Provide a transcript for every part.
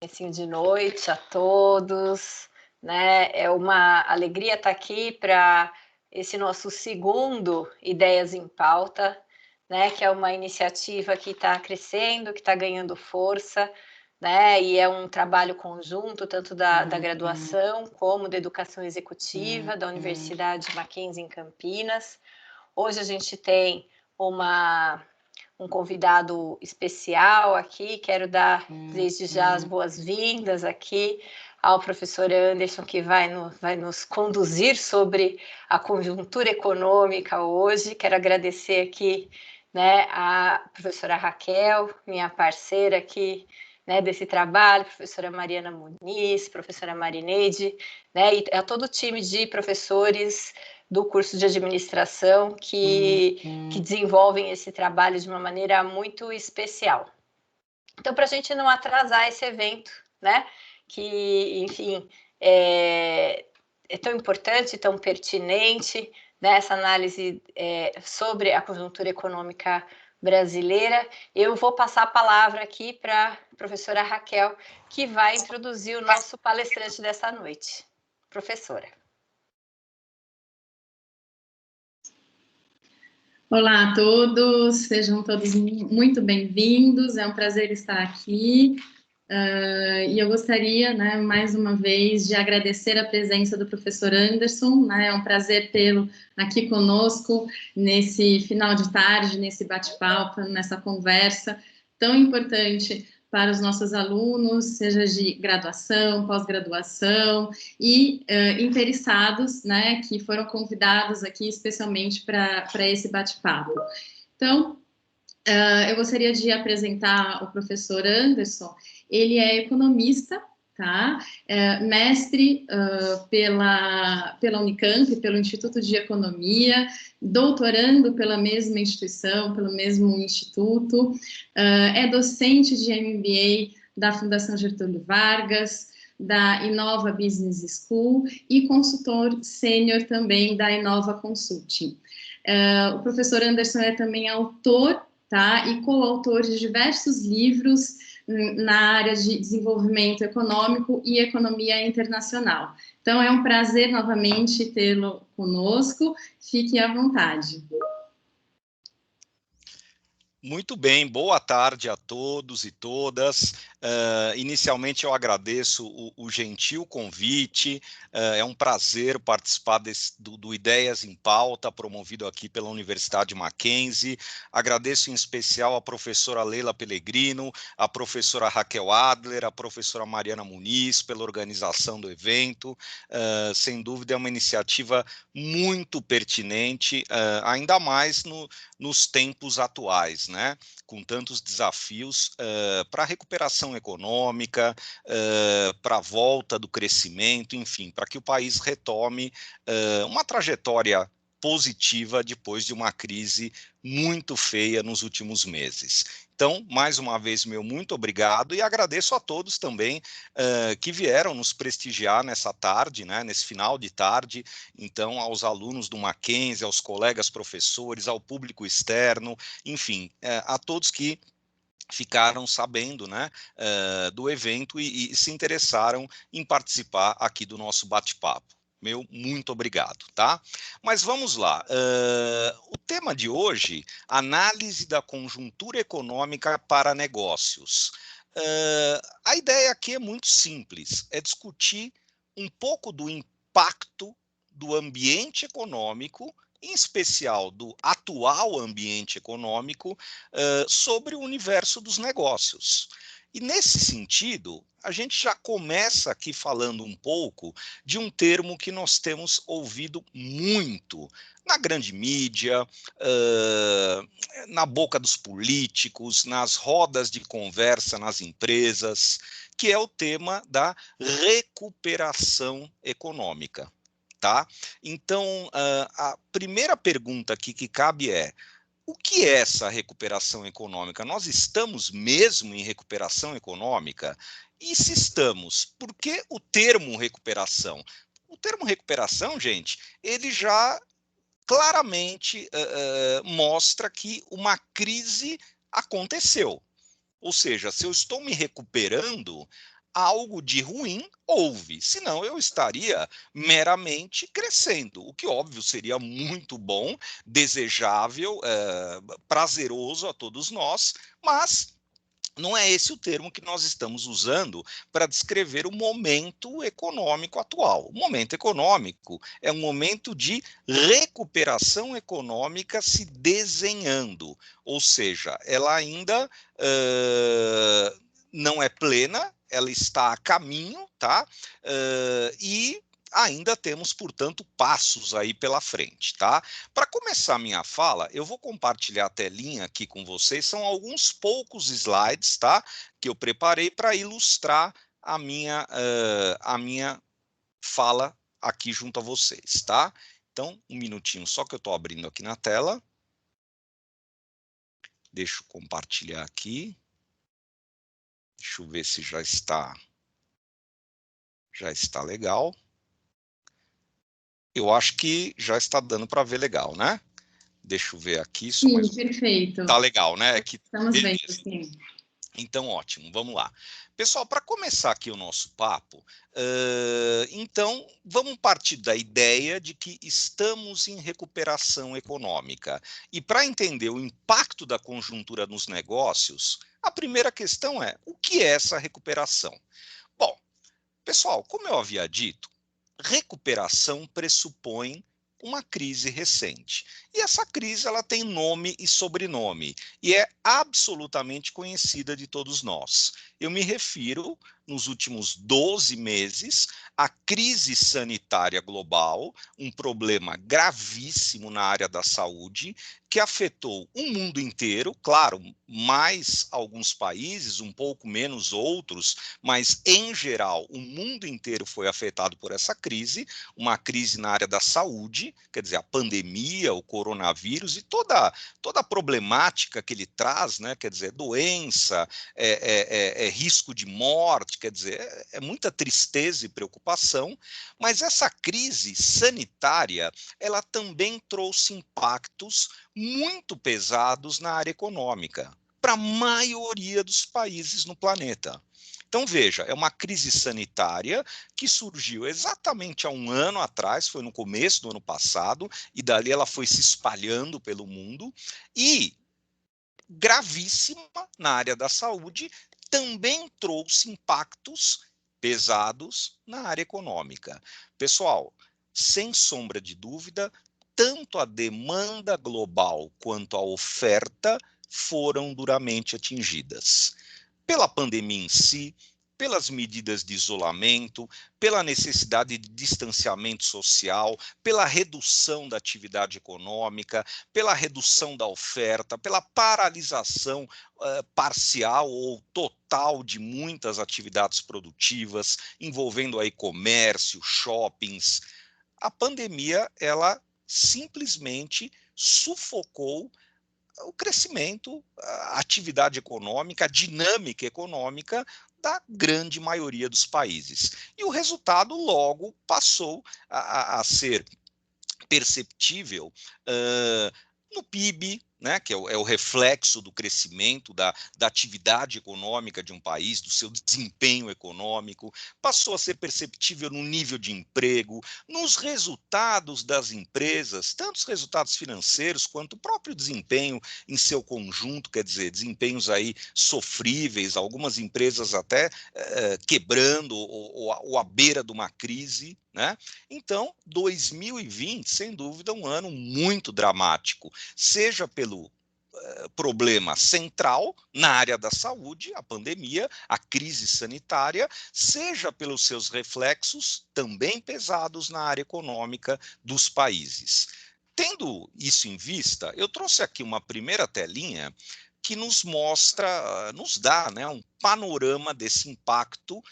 Comecinho de noite a todos, né? É uma alegria estar aqui para esse nosso segundo Ideias em Pauta, né? Que é uma iniciativa que está crescendo, que está ganhando força, né? E é um trabalho conjunto, tanto da graduação como da educação executiva da Universidade Mackenzie em Campinas. Hoje a gente tem um convidado especial aqui. Quero dar desde já as boas-vindas aqui ao professor Anderson, que vai nos conduzir sobre a conjuntura econômica hoje. Quero agradecer aqui, né, a professora Raquel, minha parceira aqui, né, desse trabalho, professora Mariana Muniz, professora Marineide, né, e a todo o time de professores do curso de administração que desenvolvem esse trabalho de uma maneira muito especial. Então, para a gente não atrasar esse evento, né, que, enfim, é tão importante, tão pertinente, né, essa análise sobre a conjuntura econômica brasileira, eu vou passar a palavra aqui para a professora Raquel, que vai introduzir o nosso palestrante dessa noite. Professora. Olá a todos, sejam todos muito bem-vindos, é um prazer estar aqui. E eu gostaria, né, mais uma vez, de agradecer a presença do professor Anderson, né, é um prazer tê-lo aqui conosco nesse final de tarde, nesse bate-papo, nessa conversa tão importante para os nossos alunos, seja de graduação, pós-graduação e interessados, né, que foram convidados aqui especialmente para esse bate-papo. Então, eu gostaria de apresentar o professor Anderson. Ele é economista, tá? Mestre pela Unicamp, pelo Instituto de Economia, doutorando pela mesma instituição, pelo mesmo instituto, é docente de MBA da Fundação Getúlio Vargas, da Inova Business School e consultor sênior também da Inova Consulting. O professor Anderson é também autor, tá, e coautor de diversos livros na área de desenvolvimento econômico e economia internacional. Então, é um prazer novamente tê-lo conosco. Fique à vontade. Muito bem, boa tarde a todos e todas. Inicialmente eu agradeço o gentil convite, é um prazer participar do Ideias em Pauta, promovido aqui pela Universidade Mackenzie. Agradeço em especial a professora Leila Pellegrino, a professora Raquel Adler, a professora Mariana Muniz pela organização do evento. Sem dúvida é uma iniciativa muito pertinente, ainda mais nos tempos atuais, né? Com tantos desafios para a recuperação econômica, para a volta do crescimento, enfim, para que o país retome uma trajetória positiva depois de uma crise muito feia nos últimos meses. Então, mais uma vez, meu muito obrigado e agradeço a todos também que vieram nos prestigiar nessa tarde, né, nesse final de tarde. Então, aos alunos do Mackenzie, aos colegas professores, ao público externo, enfim, a todos que ficaram sabendo, né, do evento e se interessaram em participar aqui do nosso bate-papo. Meu muito obrigado, tá? Mas vamos lá. O tema de hoje, análise da conjuntura econômica para negócios. A ideia aqui é muito simples, é discutir um pouco do impacto do ambiente econômico, em especial do atual ambiente econômico, sobre o universo dos negócios. E, nesse sentido, a gente já começa aqui falando um pouco de um termo que nós temos ouvido muito na grande mídia, na boca dos políticos, nas rodas de conversa nas empresas, que é o tema da recuperação econômica. Tá? Então, a primeira pergunta aqui que cabe é: o que é essa recuperação econômica? Nós estamos mesmo em recuperação econômica? E se estamos, por que o termo recuperação? O termo recuperação, gente, ele já claramente mostra que uma crise aconteceu. Ou seja, se eu estou me recuperando, algo de ruim houve, senão eu estaria meramente crescendo, o que óbvio seria muito bom, desejável, prazeroso a todos nós, mas não é esse o termo que nós estamos usando para descrever o momento econômico atual. O momento econômico é um momento de recuperação econômica se desenhando, ou seja, ela ainda não é plena, ela está a caminho, tá? E ainda temos, portanto, passos aí pela frente, tá? Para começar minha fala, eu vou compartilhar a telinha aqui com vocês, são alguns poucos slides, tá? Que eu preparei para ilustrar a minha fala aqui junto a vocês, tá? Então, um minutinho só que eu estou abrindo aqui na tela. Deixa eu compartilhar aqui. Deixa eu ver se já está legal. Eu acho que já está dando para ver legal, né? Deixa eu ver aqui. Sim, perfeito. Tá legal, né? Estamos vendo, sim. Então, ótimo, vamos lá. Pessoal, para começar aqui o nosso papo, então, vamos partir da ideia de que estamos em recuperação econômica. E para entender o impacto da conjuntura nos negócios, a primeira questão é, o que é essa recuperação? Bom, pessoal, como eu havia dito, recuperação pressupõe uma crise recente. E essa crise ela tem nome e sobrenome e é absolutamente conhecida de todos nós. Eu me refiro, nos últimos 12 meses, à crise sanitária global, um problema gravíssimo na área da saúde, que afetou o mundo inteiro, claro, mais alguns países, um pouco menos outros, mas, em geral, o mundo inteiro foi afetado por essa crise, uma crise na área da saúde, quer dizer, a pandemia, o coronavírus e toda a problemática que ele traz, né? Quer dizer, doença, risco de morte, quer dizer, é muita tristeza e preocupação, mas essa crise sanitária, ela também trouxe impactos muito pesados na área econômica, para a maioria dos países no planeta. Então, veja, é uma crise sanitária que surgiu exatamente há um ano atrás, foi no começo do ano passado, e dali ela foi se espalhando pelo mundo, e gravíssima na área da saúde, também trouxe impactos pesados na área econômica. Pessoal, sem sombra de dúvida, tanto a demanda global quanto a oferta foram duramente atingidas pela pandemia em si, pelas medidas de isolamento, pela necessidade de distanciamento social, pela redução da atividade econômica, pela redução da oferta, pela paralisação parcial ou total de muitas atividades produtivas, envolvendo aí comércio, shoppings. A pandemia, ela simplesmente sufocou o crescimento, a atividade econômica, a dinâmica econômica da grande maioria dos países. E o resultado logo passou a ser perceptível no PIB, né, que é o reflexo do crescimento da atividade econômica de um país, do seu desempenho econômico, passou a ser perceptível no nível de emprego, nos resultados das empresas, tanto os resultados financeiros quanto o próprio desempenho em seu conjunto, quer dizer, desempenhos aí sofríveis, algumas empresas até quebrando ou à beira de uma crise, né? Então, 2020, sem dúvida, um ano muito dramático, seja pelo problema central na área da saúde, a pandemia, a crise sanitária, seja pelos seus reflexos também pesados na área econômica dos países. Tendo isso em vista, eu trouxe aqui uma primeira telinha que nos mostra, nos dá, né, um panorama desse impacto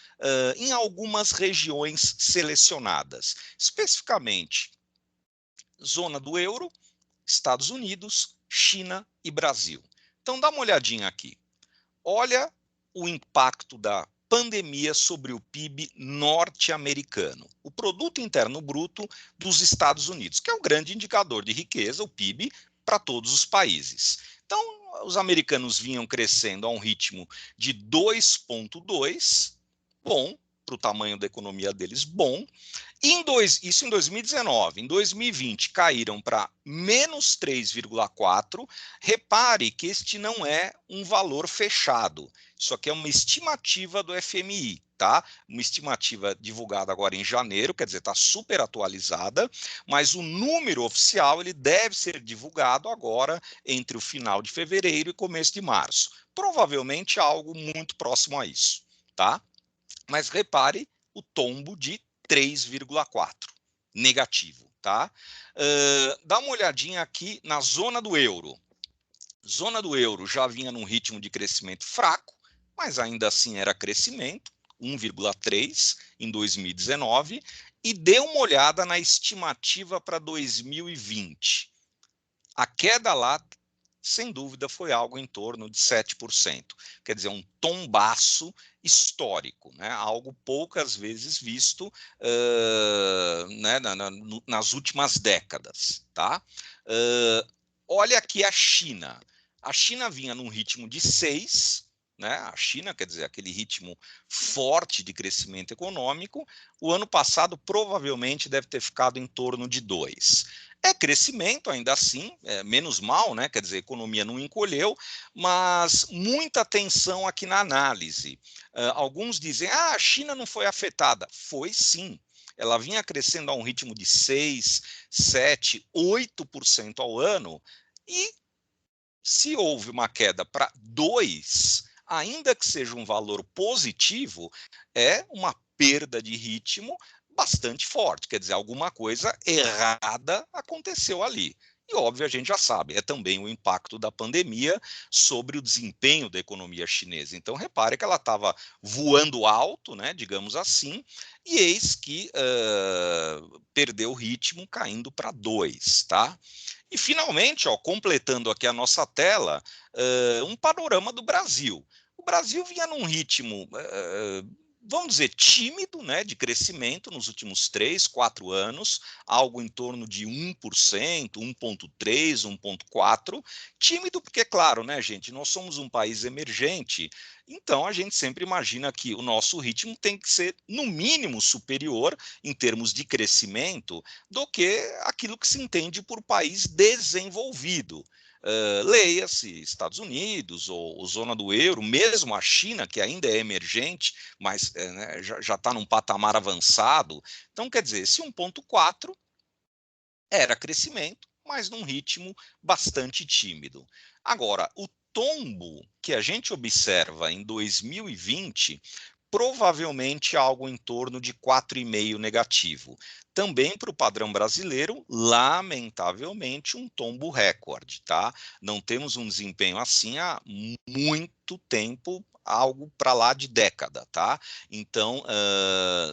em algumas regiões selecionadas, especificamente zona do euro, Estados Unidos, China e Brasil. Então dá uma olhadinha aqui. Olha o impacto da pandemia sobre o PIB norte-americano, o Produto Interno Bruto dos Estados Unidos, que é o grande indicador de riqueza, o PIB, para todos os países. Então, os americanos vinham crescendo a um ritmo de 2,2, bom, para o tamanho da economia deles, bom. Isso em 2019. Em 2020 caíram para menos 3,4. Repare que este não é um valor fechado. Isso aqui é uma estimativa do FMI, tá? Uma estimativa divulgada agora em janeiro, quer dizer, está super atualizada, mas o número oficial ele deve ser divulgado agora entre o final de fevereiro e começo de março. Provavelmente algo muito próximo a isso, tá? Mas repare o tombo de 3,4, negativo, tá? Dá uma olhadinha aqui na zona do euro. Zona do euro já vinha num ritmo de crescimento fraco, mas ainda assim era crescimento, 1,3 em 2019, e dê uma olhada na estimativa para 2020. A queda lá, sem dúvida, foi algo em torno de 7%. Quer dizer, um tombaço histórico, né? Algo poucas vezes visto né, nas últimas décadas. Tá? Olha aqui a China. A China vinha num ritmo de 6%, né? A China, quer dizer, aquele ritmo forte de crescimento econômico, o ano passado provavelmente deve ter ficado em torno de 2%. É crescimento, ainda assim, menos mal, né? Quer dizer, a economia não encolheu, mas muita atenção aqui na análise. Alguns dizem, a China não foi afetada. Foi sim. Ela vinha crescendo a um ritmo de 6, 7, 8% ao ano, e se houve uma queda para 2%, ainda que seja um valor positivo, é uma perda de ritmo bastante forte. Quer dizer, alguma coisa errada aconteceu ali. E, óbvio, a gente já sabe, é também o impacto da pandemia sobre o desempenho da economia chinesa. Então, repare que ela estava voando alto, né, digamos assim, e eis que perdeu o ritmo, caindo para 2%. Tá? E, finalmente, ó, completando aqui a nossa tela, um panorama do Brasil. O Brasil vinha num ritmo, vamos dizer, tímido, né, de crescimento nos últimos 3, 4 anos, algo em torno de 1%, 1,3%, 1,4%. Tímido porque, claro, né, gente, nós somos um país emergente, então a gente sempre imagina que o nosso ritmo tem que ser, no mínimo, superior, em termos de crescimento, do que aquilo que se entende por país desenvolvido. Leia-se Estados Unidos ou zona do euro, mesmo a China, que ainda é emergente, mas né, já está num patamar avançado. Então, quer dizer, esse 1,4 era crescimento, mas num ritmo bastante tímido. Agora, o tombo que a gente observa em 2020 provavelmente algo em torno de 4,5 negativo. Também para o padrão brasileiro, lamentavelmente, um tombo recorde, tá? Não temos um desempenho assim há muito tempo, algo para lá de década, tá? Então,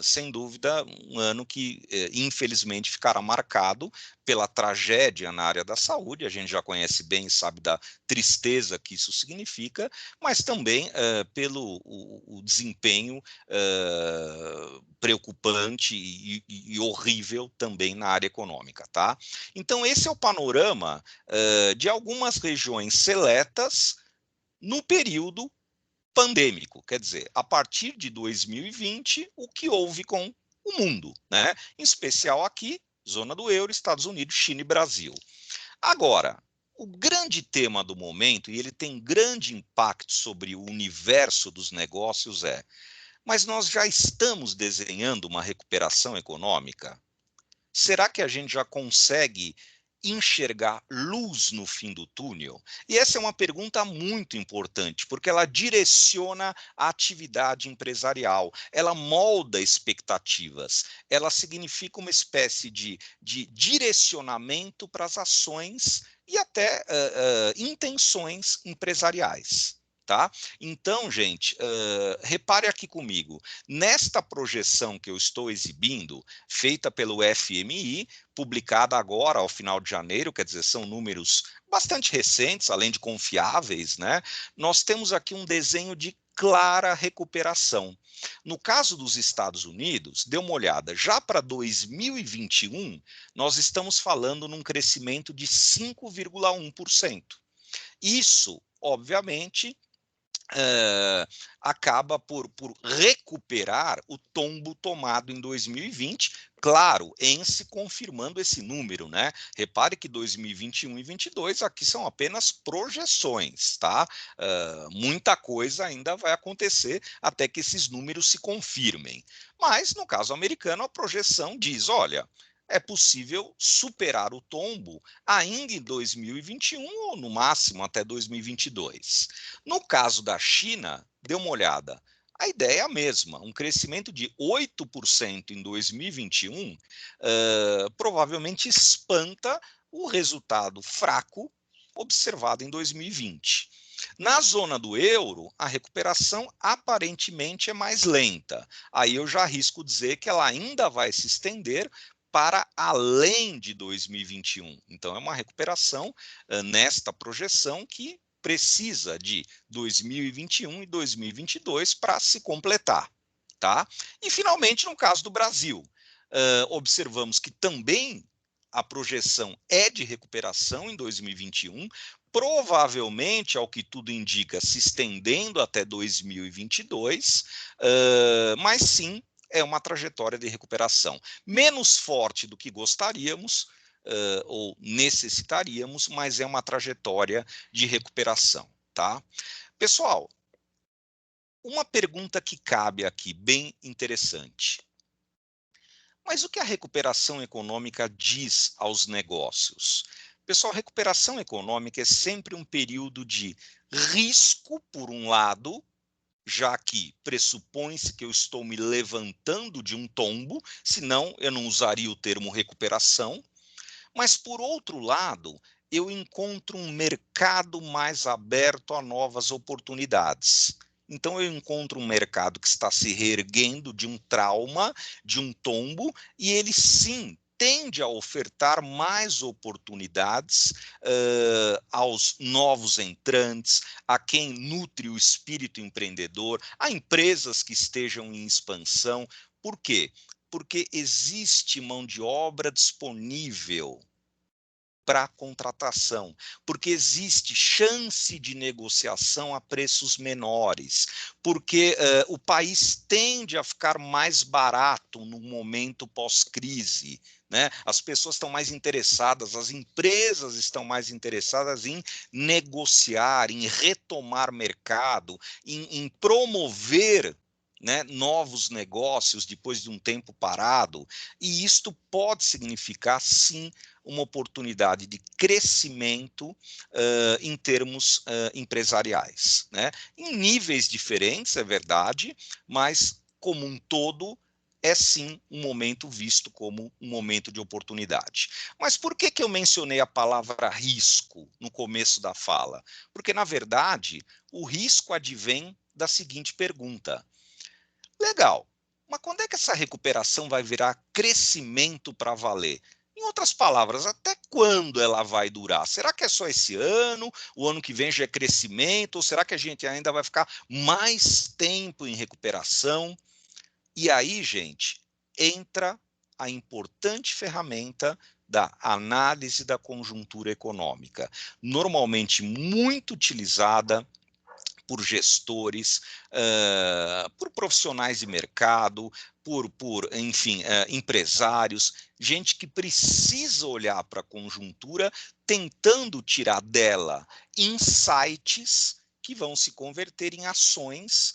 sem dúvida, um ano que infelizmente ficará marcado pela tragédia na área da saúde, a gente já conhece bem e sabe da tristeza que isso significa, mas também pelo o desempenho preocupante e horrível também na área econômica, tá? Então, esse é o panorama de algumas regiões seletas no período pandêmico, quer dizer, a partir de 2020, o que houve com o mundo, né? Em especial aqui, zona do euro, Estados Unidos, China e Brasil. Agora, o grande tema do momento, e ele tem grande impacto sobre o universo dos negócios, mas nós já estamos desenhando uma recuperação econômica? Será que a gente já consegue enxergar luz no fim do túnel? E essa é uma pergunta muito importante, porque ela direciona a atividade empresarial, ela molda expectativas, ela significa uma espécie de direcionamento para as ações e até intenções empresariais. Tá? Então, gente, repare aqui comigo, nesta projeção que eu estou exibindo, feita pelo FMI, publicada agora ao final de janeiro, quer dizer, são números bastante recentes, além de confiáveis, né? Nós temos aqui um desenho de clara recuperação. No caso dos Estados Unidos, dê uma olhada, já para 2021, nós estamos falando num crescimento de 5,1%. Isso, obviamente, acaba por recuperar o tombo tomado em 2020, claro, em se confirmando esse número, né? Repare que 2021 e 2022 aqui são apenas projeções, tá? Muita coisa ainda vai acontecer até que esses números se confirmem. Mas, no caso americano, a projeção diz, olha, é possível superar o tombo ainda em 2021 ou, no máximo, até 2022. No caso da China, dê uma olhada. A ideia é a mesma, um crescimento de 8% em 2021 provavelmente espanta o resultado fraco observado em 2020. Na zona do euro, a recuperação aparentemente é mais lenta. Aí eu já arrisco dizer que ela ainda vai se estender para além de 2021. Então, é uma recuperação nesta projeção que precisa de 2021 e 2022 para se completar. Tá? E, finalmente, no caso do Brasil, observamos que também a projeção é de recuperação em 2021, provavelmente, ao que tudo indica, se estendendo até 2022, mas sim, é uma trajetória de recuperação. Menos forte do que gostaríamos, ou necessitaríamos, mas é uma trajetória de recuperação. Tá? Pessoal, uma pergunta que cabe aqui, bem interessante. Mas o que a recuperação econômica diz aos negócios? Pessoal, recuperação econômica é sempre um período de risco, por um lado, já que pressupõe-se que eu estou me levantando de um tombo, senão eu não usaria o termo recuperação. Mas, por outro lado, eu encontro um mercado mais aberto a novas oportunidades. Então, eu encontro um mercado que está se reerguendo de um trauma, de um tombo, e ele sim tende a ofertar mais oportunidades aos novos entrantes, a quem nutre o espírito empreendedor, a empresas que estejam em expansão. Por quê? Porque existe mão de obra disponível para contratação, porque existe chance de negociação a preços menores, porque o país tende a ficar mais barato no momento pós-crise. Né? As pessoas estão mais interessadas, as empresas estão mais interessadas em negociar, em retomar mercado, em promover, né, novos negócios depois de um tempo parado, e isto pode significar, sim, uma oportunidade de crescimento em termos empresariais. Né? Em níveis diferentes, é verdade, mas, como um todo, é sim um momento visto como um momento de oportunidade. Mas por que eu mencionei a palavra risco no começo da fala? Porque, na verdade, o risco advém da seguinte pergunta. Legal, mas quando é que essa recuperação vai virar crescimento para valer? Em outras palavras, até quando ela vai durar? Será que é só esse ano? O ano que vem já é crescimento? Ou será que a gente ainda vai ficar mais tempo em recuperação? E aí, gente, entra a importante ferramenta da análise da conjuntura econômica, normalmente muito utilizada por gestores, por profissionais de mercado, enfim, empresários, gente que precisa olhar para a conjuntura, tentando tirar dela insights que vão se converter em ações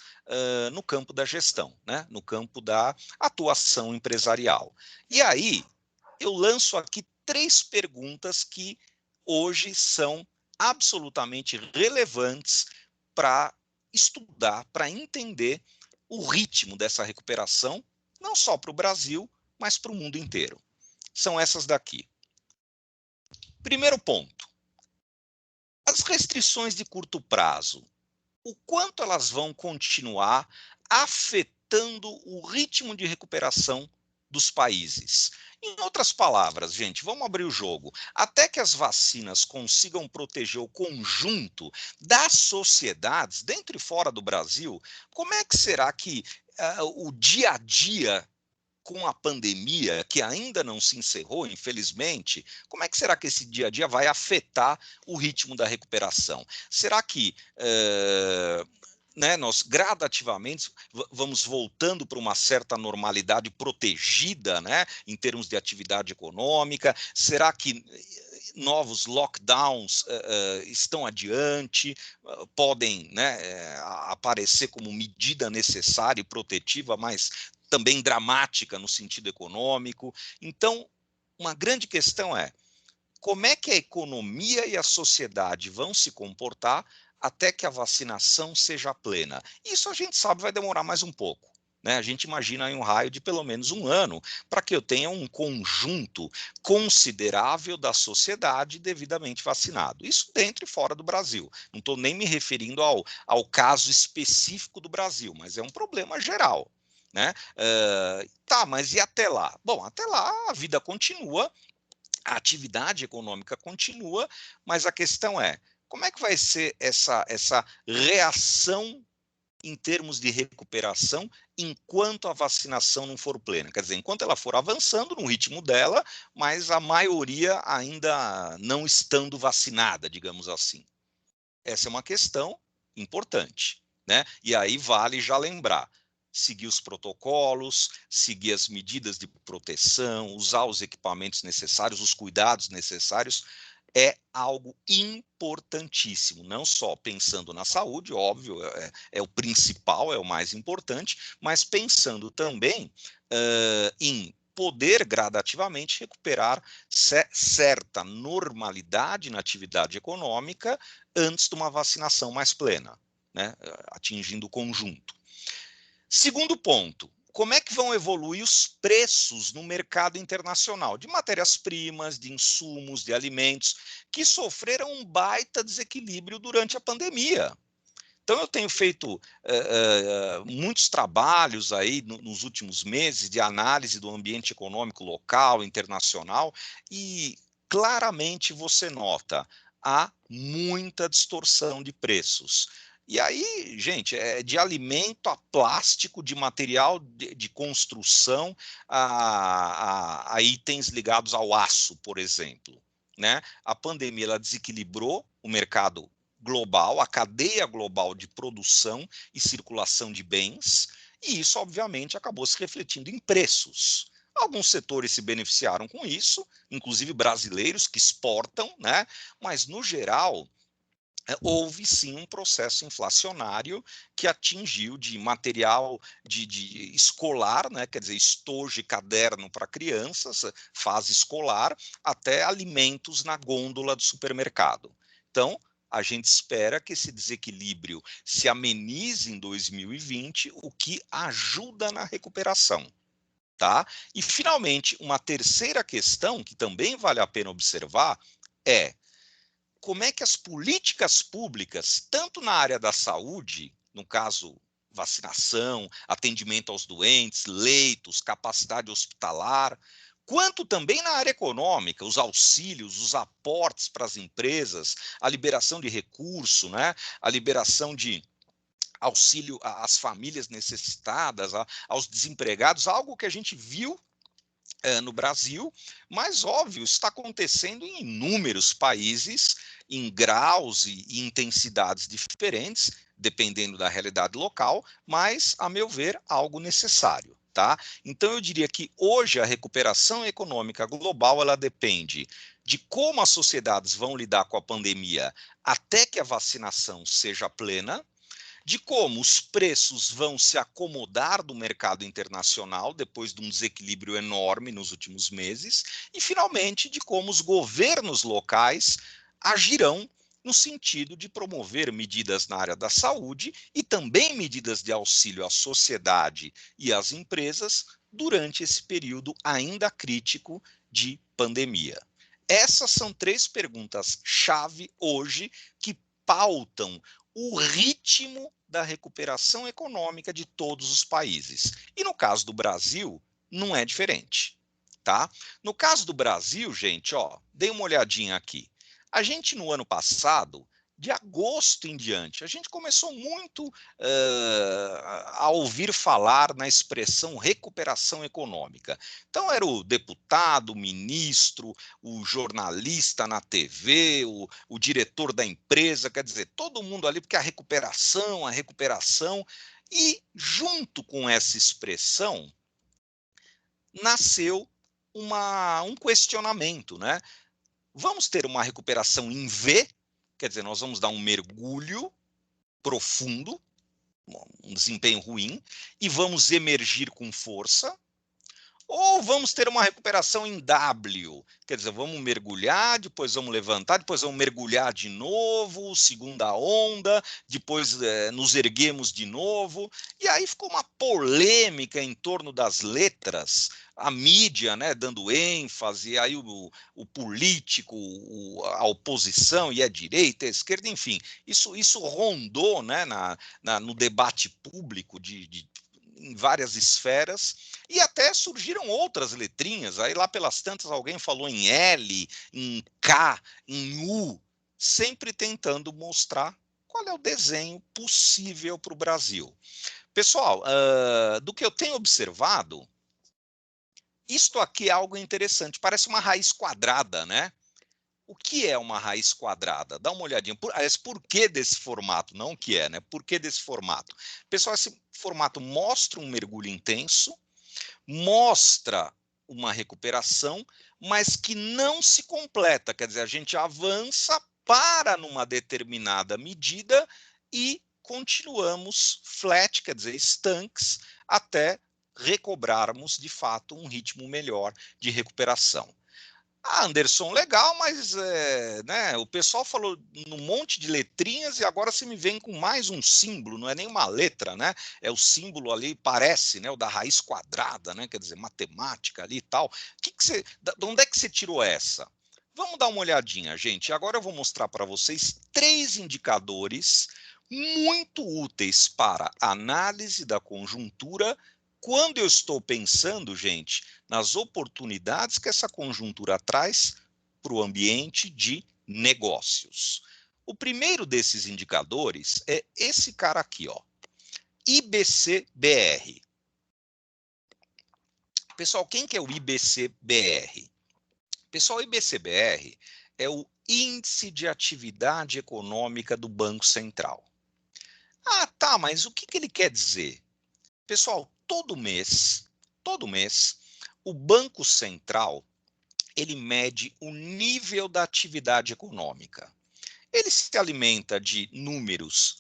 no campo da gestão, né? No campo da atuação empresarial. E aí, eu lanço aqui 3 perguntas que hoje são absolutamente relevantes para estudar, para entender o ritmo dessa recuperação, não só para o Brasil, mas para o mundo inteiro. São essas daqui. Primeiro ponto. As restrições de curto prazo, o quanto elas vão continuar afetando o ritmo de recuperação dos países? Em outras palavras, gente, vamos abrir o jogo. Até que as vacinas consigam proteger o conjunto das sociedades, dentro e fora do Brasil, como é que será que o dia a dia com a pandemia, que ainda não se encerrou, infelizmente, como é que será que esse dia a dia vai afetar o ritmo da recuperação? Será que né, nós gradativamente vamos voltando para uma certa normalidade protegida, né, em termos de atividade econômica? Será que novos lockdowns estão adiante, podem, né, aparecer como medida necessária e protetiva, mas também dramática no sentido econômico? Então, uma grande questão é: como é que a economia e a sociedade vão se comportar até que a vacinação seja plena? Isso a gente sabe vai demorar mais um pouco, né? A gente imagina em um raio de pelo menos um ano para que eu tenha um conjunto considerável da sociedade devidamente vacinado. Isso dentro e fora do Brasil. Não estou nem me referindo ao caso específico do Brasil, mas é um problema geral, né? Tá, mas e até lá? Bom, até lá a vida continua, a atividade econômica continua, mas a questão é: como é que vai ser essa reação em termos de recuperação enquanto a vacinação não for plena? Quer dizer, enquanto ela for avançando no ritmo dela, mas a maioria ainda não estando vacinada, digamos assim. Essa é uma questão importante, né? E aí vale já lembrar: seguir os protocolos, seguir as medidas de proteção, usar os equipamentos necessários, os cuidados necessários, é algo importantíssimo, não só pensando na saúde, óbvio, é o principal, é o mais importante, mas pensando também em poder gradativamente recuperar certa normalidade na atividade econômica antes de uma vacinação mais plena, né, atingindo o conjunto. Segundo ponto: como é que vão evoluir os preços no mercado internacional de matérias-primas, de insumos, de alimentos, que sofreram um baita desequilíbrio durante a pandemia? Então, eu tenho feito muitos trabalhos aí nos últimos meses de análise do ambiente econômico local, internacional, e claramente você nota: há muita distorção de preços. E aí, gente, é de alimento a plástico, de material de construção a itens ligados ao aço, por exemplo, né? A pandemia ela desequilibrou o mercado global, a cadeia global de produção e circulação de bens, e isso, obviamente, acabou se refletindo em preços. Alguns setores se beneficiaram com isso, inclusive brasileiros que exportam, né? Mas, no geral, houve sim um processo inflacionário que atingiu de material de escolar, né, quer dizer, estojo e caderno para crianças, fase escolar, até alimentos na gôndola do supermercado. Então, a gente espera que esse desequilíbrio se amenize em 2020, o que ajuda na recuperação. Tá? E, finalmente, uma terceira questão que também vale a pena observar é: como é que as políticas públicas, tanto na área da saúde, no caso vacinação, atendimento aos doentes, leitos, capacidade hospitalar, quanto também na área econômica, os auxílios, os aportes para as empresas, a liberação de recurso, né, a liberação de auxílio às famílias necessitadas, aos desempregados, algo que a gente viu no Brasil, mas, óbvio, está acontecendo em inúmeros países, em graus e intensidades diferentes, dependendo da realidade local, mas, a meu ver, algo necessário. Tá? Então, eu diria que hoje a recuperação econômica global ela depende de como as sociedades vão lidar com a pandemia até que a vacinação seja plena, de como os preços vão se acomodar do mercado internacional depois de um desequilíbrio enorme nos últimos meses, e, finalmente, de como os governos locais agirão no sentido de promover medidas na área da saúde e também medidas de auxílio à sociedade e às empresas durante esse período ainda crítico de pandemia. Essas são três perguntas-chave hoje que pautam o ritmo da recuperação econômica de todos os países. E no caso do Brasil, não é diferente. Tá? No caso do Brasil, gente, dei uma olhadinha aqui. A gente, no ano passado, de agosto em diante, a gente começou muito a ouvir falar na expressão recuperação econômica. Então era o deputado, o ministro, o jornalista na TV, o diretor da empresa, quer dizer, todo mundo ali, porque a recuperação, e junto com essa expressão nasceu um questionamento, né? Vamos ter uma recuperação em V, quer dizer, nós vamos dar um mergulho profundo, um desempenho ruim, e vamos emergir com força, ou vamos ter uma recuperação em W, quer dizer, vamos mergulhar, depois vamos levantar, depois vamos mergulhar de novo, segunda onda, depois nos erguemos de novo, e aí ficou uma polêmica em torno das letras, a mídia, né, dando ênfase, aí o político, a oposição, e a direita, a esquerda, enfim, isso rondou, né, no debate público em várias esferas, e até surgiram outras letrinhas, aí lá pelas tantas alguém falou em L, em K, em U, sempre tentando mostrar qual é o desenho possível para o Brasil. Pessoal, do que eu tenho observado, isto aqui é algo interessante, parece uma raiz quadrada, né? O que é uma raiz quadrada? Dá uma olhadinha. Por que desse formato? Não o que é, né? Por que desse formato? Pessoal, esse formato mostra um mergulho intenso, mostra uma recuperação, mas que não se completa. Quer dizer, a gente avança, para numa determinada medida e continuamos flat, quer dizer, estanques, até recobrarmos, de fato, um ritmo melhor de recuperação. Ah, Anderson, legal, mas né, o pessoal falou num monte de letrinhas e agora você me vem com mais um símbolo, não é nem uma letra, né? É o símbolo ali, parece, né, o da raiz quadrada, né? Quer dizer, matemática ali e tal. De onde é que você tirou essa? Vamos dar uma olhadinha, gente. Agora eu vou mostrar para vocês 3 indicadores muito úteis para análise da conjuntura quando eu estou pensando, gente, nas oportunidades que essa conjuntura traz para o ambiente de negócios. O primeiro desses indicadores é esse cara aqui, ó, IBC-BR. Pessoal, quem que é o IBC-BR? Pessoal, o IBC-BR é o Índice de Atividade Econômica do Banco Central. Ah, tá, mas o que ele quer dizer? Pessoal, todo mês, o Banco Central, ele mede o nível da atividade econômica. Ele se alimenta de números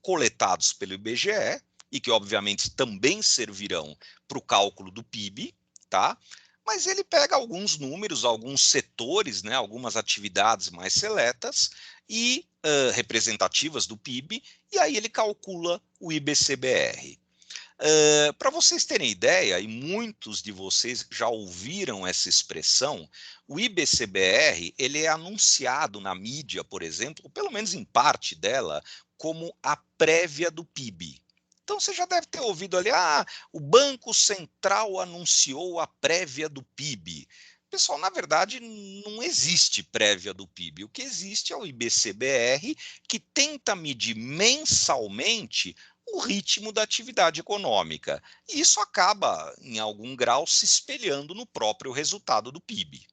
coletados pelo IBGE, e que obviamente também servirão para o cálculo do PIB, tá? Mas ele pega alguns números, alguns setores, né, algumas atividades mais seletas e representativas do PIB, e aí ele calcula o IBC-BR. Para vocês terem ideia, e muitos de vocês já ouviram essa expressão, o IBC-BR ele é anunciado na mídia, por exemplo, ou pelo menos em parte dela, como a prévia do PIB. Então você já deve ter ouvido ali, o Banco Central anunciou a prévia do PIB. Pessoal, na verdade, não existe prévia do PIB. O que existe é o IBC-BR, que tenta medir mensalmente o ritmo da atividade econômica. E isso acaba, em algum grau, se espelhando no próprio resultado do PIB.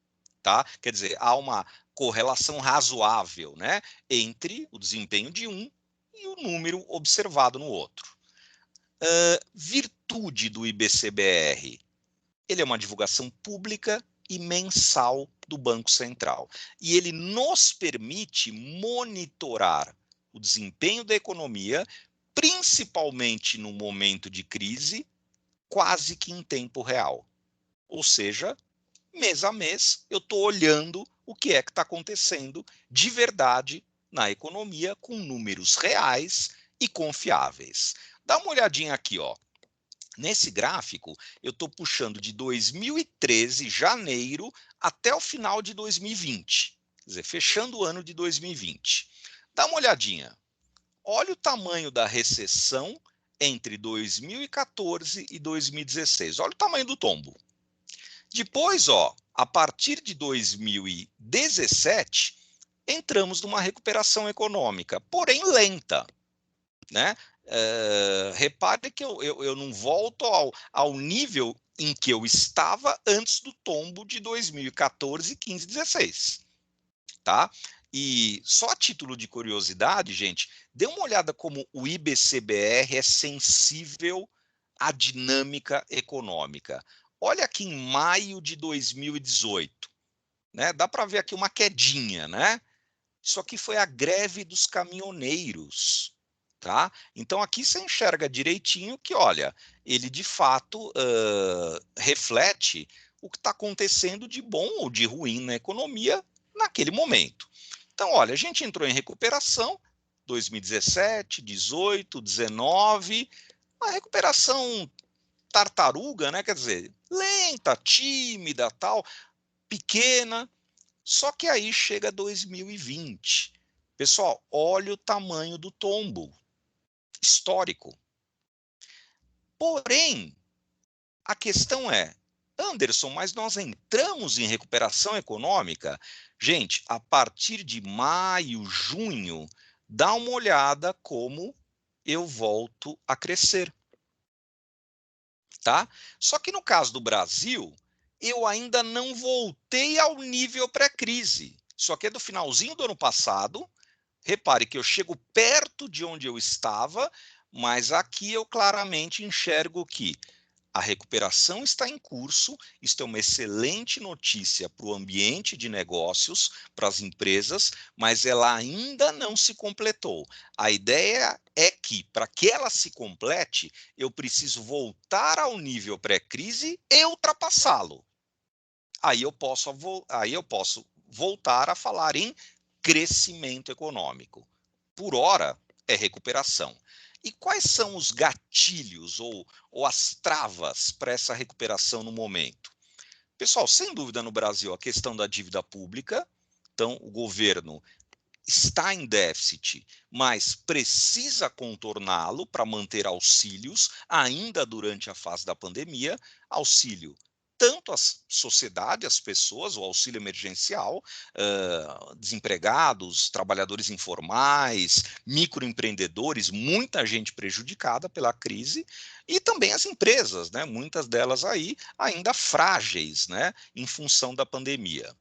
Tá? Quer dizer, há uma correlação razoável, né, entre o desempenho de um e o número observado no outro. Virtude do IBC-BR. Ele é uma divulgação pública e mensal do Banco Central. E ele nos permite monitorar o desempenho da economia, principalmente no momento de crise, quase que em tempo real. Ou seja, mês a mês, eu estou olhando o que é que está acontecendo de verdade na economia, com números reais e confiáveis. Dá uma olhadinha aqui, ó. Nesse gráfico, eu estou puxando de 2013, janeiro, até o final de 2020. Quer dizer, fechando o ano de 2020. Dá uma olhadinha. Olha o tamanho da recessão entre 2014 e 2016. Olha o tamanho do tombo. Depois, ó, a partir de 2017, entramos numa recuperação econômica, porém lenta, né? repare que eu não volto ao nível em que eu estava antes do tombo de 2014, 15, 16, tá? E só a título de curiosidade, gente, dê uma olhada como o IBCBR é sensível à dinâmica econômica. Olha aqui em maio de 2018, né? Dá para ver aqui uma quedinha, né? Isso aqui foi a greve dos caminhoneiros, tá? Então aqui você enxerga direitinho que, olha, ele de fato reflete o que está acontecendo de bom ou de ruim na economia naquele momento. Então, olha, a gente entrou em recuperação 2017, 18, 19, uma recuperação tartaruga, né? Quer dizer, lenta, tímida, tal, pequena. Só que aí chega 2020. Pessoal, olha o tamanho do tombo histórico. Porém, a questão é, Anderson, mas nós entramos em recuperação econômica? Gente, a partir de maio, junho, dá uma olhada como eu volto a crescer. Tá? Só que no caso do Brasil, eu ainda não voltei ao nível pré-crise. Isso aqui é do finalzinho do ano passado. Repare que eu chego perto de onde eu estava, mas aqui eu claramente enxergo que a recuperação está em curso. Isto é uma excelente notícia para o ambiente de negócios, para as empresas, mas ela ainda não se completou. A ideia é que, para que ela se complete, eu preciso voltar ao nível pré-crise e ultrapassá-lo. Aí eu posso voltar a falar em crescimento econômico. Por hora, é recuperação. E quais são os gatilhos ou as travas para essa recuperação no momento? Pessoal, sem dúvida no Brasil a questão da dívida pública. Então, o governo está em déficit, mas precisa contorná-lo para manter auxílios ainda durante a fase da pandemia, auxílio tanto à sociedade, às pessoas, o auxílio emergencial, desempregados, trabalhadores informais, microempreendedores, muita gente prejudicada pela crise, e também as empresas, né, muitas delas aí ainda frágeis, né, em função da pandemia.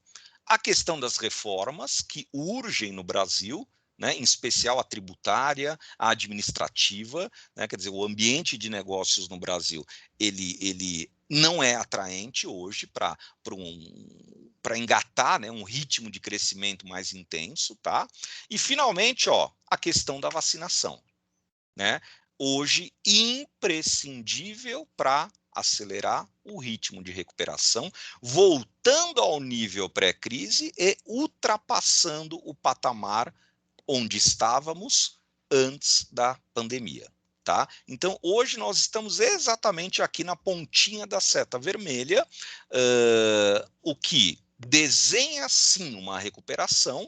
A questão das reformas que urgem no Brasil, né, em especial a tributária, a administrativa, né, quer dizer, o ambiente de negócios no Brasil, ele não é atraente hoje para engatar, né, um ritmo de crescimento mais intenso, tá? E finalmente, ó, a questão da vacinação, né? Hoje imprescindível para acelerar o ritmo de recuperação, voltando ao nível pré-crise e ultrapassando o patamar onde estávamos antes da pandemia. Tá? Então, hoje nós estamos exatamente aqui na pontinha da seta vermelha, o que desenha sim uma recuperação.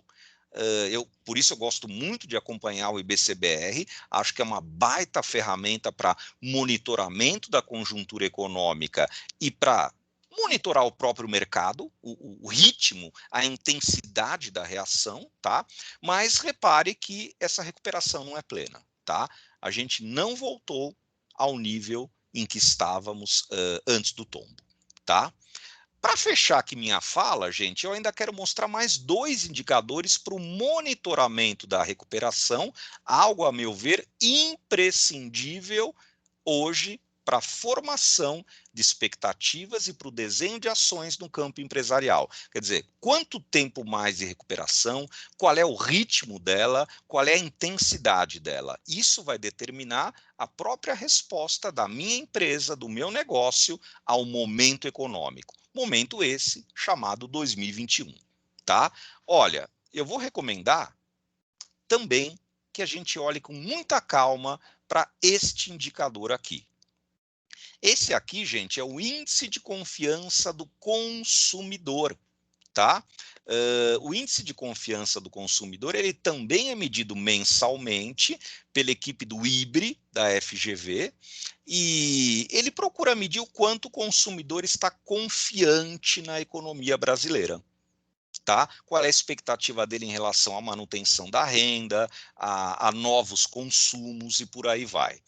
Por isso eu gosto muito de acompanhar o IBCBR, acho que é uma baita ferramenta para monitoramento da conjuntura econômica e para monitorar o próprio mercado, o ritmo, a intensidade da reação, tá? Mas repare que essa recuperação não é plena, tá? A gente não voltou ao nível em que estávamos antes do tombo, tá? Para fechar aqui minha fala, gente, eu ainda quero mostrar mais 2 indicadores para o monitoramento da recuperação, algo, a meu ver, imprescindível hoje para a formação de expectativas e para o desenho de ações no campo empresarial. Quer dizer, quanto tempo mais de recuperação, qual é o ritmo dela, qual é a intensidade dela. Isso vai determinar a própria resposta da minha empresa, do meu negócio, ao momento econômico. Momento esse chamado 2021, tá? Olha, eu vou recomendar também que a gente olhe com muita calma para este indicador aqui. Esse aqui, gente, é o índice de confiança do consumidor, tá? O índice de confiança do consumidor, ele também é medido mensalmente pela equipe do IBRE, da FGV, e ele procura medir o quanto o consumidor está confiante na economia brasileira. tá? Qual é a expectativa dele em relação à manutenção da renda, a novos consumos e por aí vai.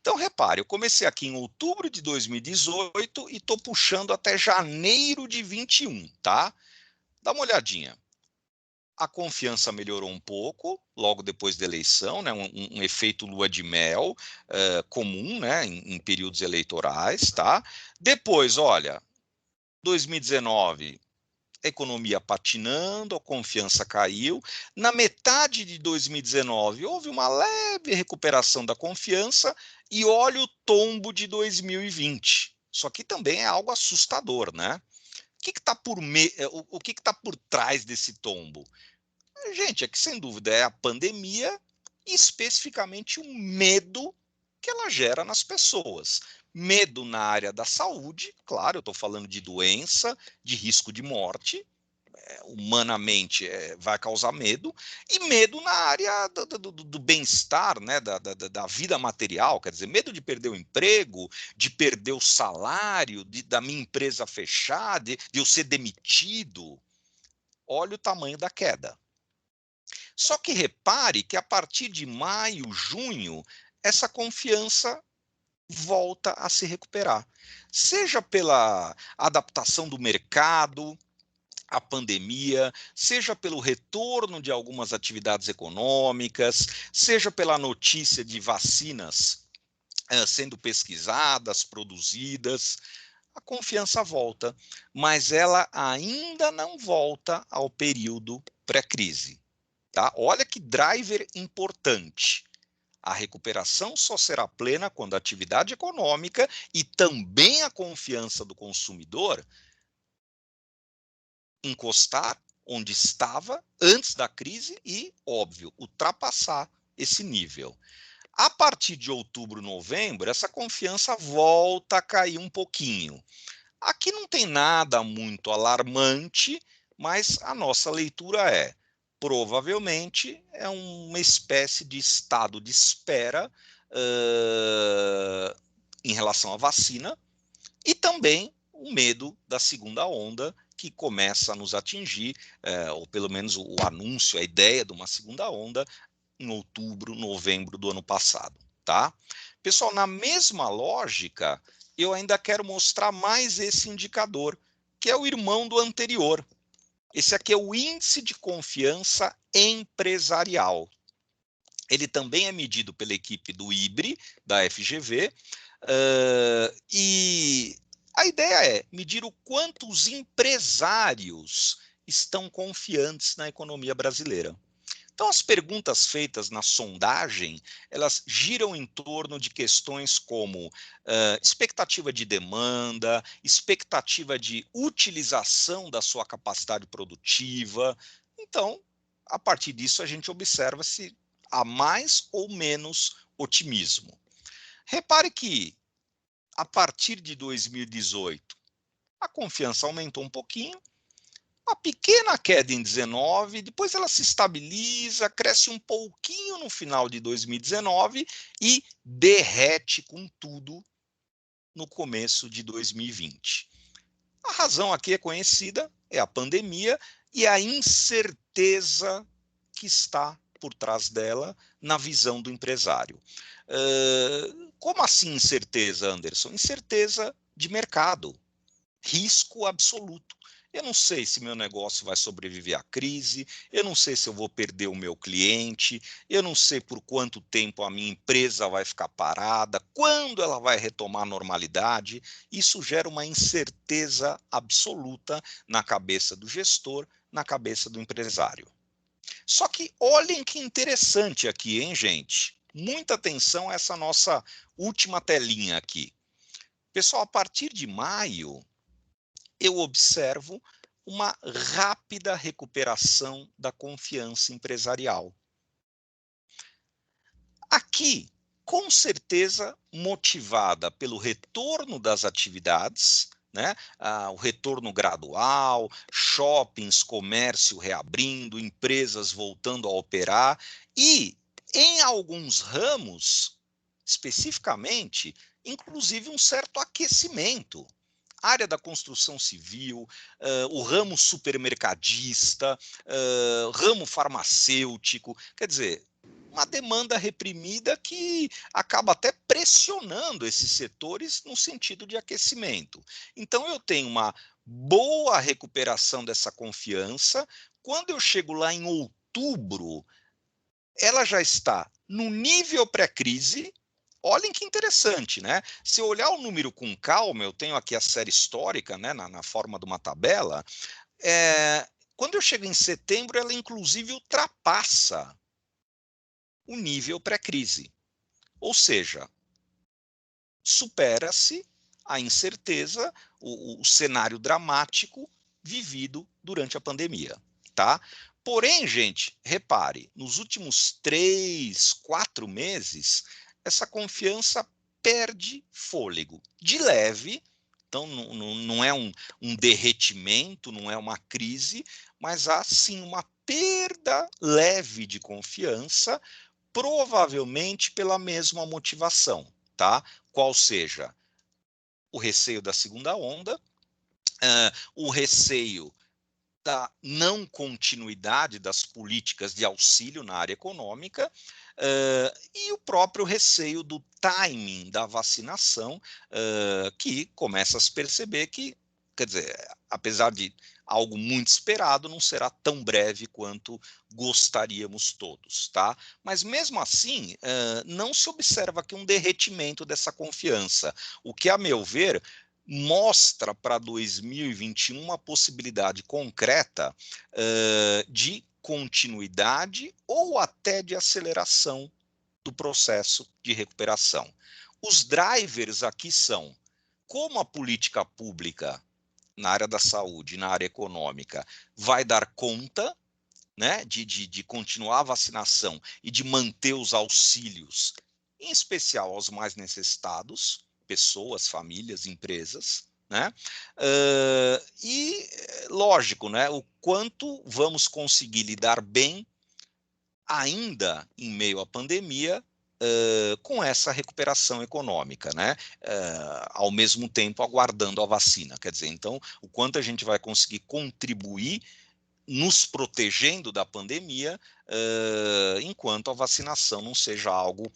Então, repare, eu comecei aqui em outubro de 2018 e estou puxando até janeiro de 21, tá? Dá uma olhadinha. A confiança melhorou um pouco logo depois da eleição, né? Um efeito lua de mel comum, né? Em períodos eleitorais, tá? Depois, olha, 2019, a economia patinando, a confiança caiu. Na metade de 2019, houve uma leve recuperação da confiança e olha o tombo de 2020. Isso aqui também é algo assustador, né? O que está por trás desse tombo? Gente, é que sem dúvida é a pandemia e especificamente o medo que ela gera nas pessoas. Medo na área da saúde, claro, eu estou falando de doença, de risco de morte, humanamente vai causar medo, e medo na área do bem-estar, né, da vida material, quer dizer, medo de perder o emprego, de perder o salário, da minha empresa fechar, de eu ser demitido. Olha o tamanho da queda. Só que repare que a partir de maio, junho, essa confiança volta a se recuperar. Seja pela adaptação do mercado à pandemia, seja pelo retorno de algumas atividades econômicas, seja pela notícia de vacinas sendo pesquisadas, produzidas, a confiança volta, mas ela ainda não volta ao período pré-crise. Tá? Olha que driver importante. A recuperação só será plena quando a atividade econômica e também a confiança do consumidor encostar onde estava antes da crise e, óbvio, ultrapassar esse nível. A partir de outubro, novembro, essa confiança volta a cair um pouquinho. Aqui não tem nada muito alarmante, mas a nossa leitura provavelmente é uma espécie de estado de espera em relação à vacina e também o medo da segunda onda que começa a nos atingir, ou pelo menos o anúncio, a ideia de uma segunda onda em outubro, novembro do ano passado, tá? Pessoal, na mesma lógica, eu ainda quero mostrar mais esse indicador, que é o irmão do anterior. Esse aqui é o índice de confiança empresarial. Ele também é medido pela equipe do IBRE, da FGV, e a ideia é medir o quanto os empresários estão confiantes na economia brasileira. Então, as perguntas feitas na sondagem, elas giram em torno de questões como expectativa de demanda, expectativa de utilização da sua capacidade produtiva. Então, a partir disso, a gente observa se há mais ou menos otimismo. Repare que, a partir de 2018, a confiança aumentou um pouquinho, uma pequena queda em 19, depois ela se estabiliza, cresce um pouquinho no final de 2019 e derrete com tudo no começo de 2020. A razão aqui é conhecida, é a pandemia e a incerteza que está por trás dela na visão do empresário. Como assim incerteza, Anderson? Incerteza de mercado, risco absoluto. Eu não sei se meu negócio vai sobreviver à crise, eu não sei se eu vou perder o meu cliente, eu não sei por quanto tempo a minha empresa vai ficar parada, quando ela vai retomar a normalidade. Isso gera uma incerteza absoluta na cabeça do gestor, na cabeça do empresário. Só que olhem que interessante aqui, hein, gente? Muita atenção a essa nossa última telinha aqui. Pessoal, a partir de maio, eu observo uma rápida recuperação da confiança empresarial. Aqui, com certeza, motivada pelo retorno das atividades, né? O retorno gradual, shoppings, comércio reabrindo, empresas voltando a operar e, em alguns ramos, especificamente, inclusive um certo aquecimento. área da construção civil, o ramo supermercadista, ramo farmacêutico, quer dizer, uma demanda reprimida que acaba até pressionando esses setores no sentido de aquecimento. Então, eu tenho uma boa recuperação dessa confiança. Quando eu chego lá em outubro, ela já está no nível pré-crise. Olhem que interessante, né? Se eu olhar o número com calma, eu tenho aqui a série histórica, né, na forma de uma tabela, quando eu chego em setembro, ela inclusive ultrapassa o nível pré-crise. Ou seja, supera-se a incerteza, o cenário dramático vivido durante a pandemia, tá? Porém, gente, repare, nos últimos 3, 4 meses, essa confiança perde fôlego. De leve, então não é um derretimento, não é uma crise, mas há sim uma perda leve de confiança, provavelmente pela mesma motivação, tá? Qual seja o receio da segunda onda, o receio da não continuidade das políticas de auxílio na área econômica, e o próprio receio do timing da vacinação, que começa a se perceber que, quer dizer, apesar de algo muito esperado, não será tão breve quanto gostaríamos todos, tá? Mas mesmo assim, não se observa aqui um derretimento dessa confiança, o que, a meu ver, mostra para 2021 uma possibilidade concreta de continuidade ou até de aceleração do processo de recuperação. Os drivers aqui são como a política pública na área da saúde, na área econômica, vai dar conta, né, de continuar a vacinação e de manter os auxílios, em especial aos mais necessitados, pessoas, famílias, empresas, né? E, lógico, né, o quanto vamos conseguir lidar bem, ainda em meio à pandemia, com essa recuperação econômica, né? Ao mesmo tempo aguardando a vacina. Quer dizer, então, o quanto a gente vai conseguir contribuir nos protegendo da pandemia, enquanto a vacinação não seja algo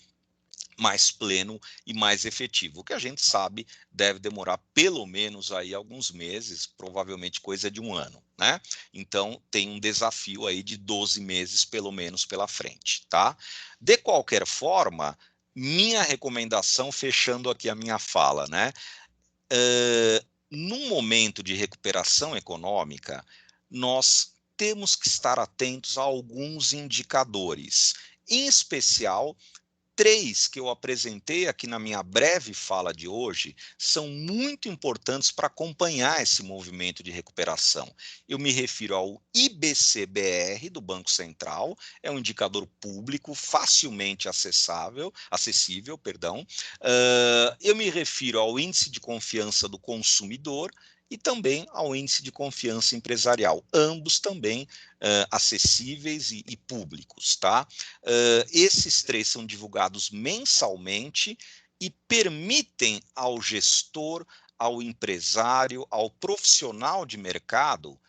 mais pleno e mais efetivo. O que a gente sabe deve demorar pelo menos aí alguns meses, provavelmente coisa de um ano, né? Então tem um desafio aí de 12 meses pelo menos pela frente, tá? De qualquer forma, minha recomendação, fechando aqui a minha fala, né? Num momento de recuperação econômica, nós temos que estar atentos a alguns indicadores, em especial 3 que eu apresentei aqui na minha breve fala de hoje são muito importantes para acompanhar esse movimento de recuperação. Eu me refiro ao IBC-BR do Banco Central, é um indicador público facilmente acessível. Eu me refiro ao índice de confiança do consumidor e também ao índice de confiança empresarial, ambos também acessíveis e públicos, tá? Esses 3 são divulgados mensalmente e permitem ao gestor, ao empresário, ao profissional de mercado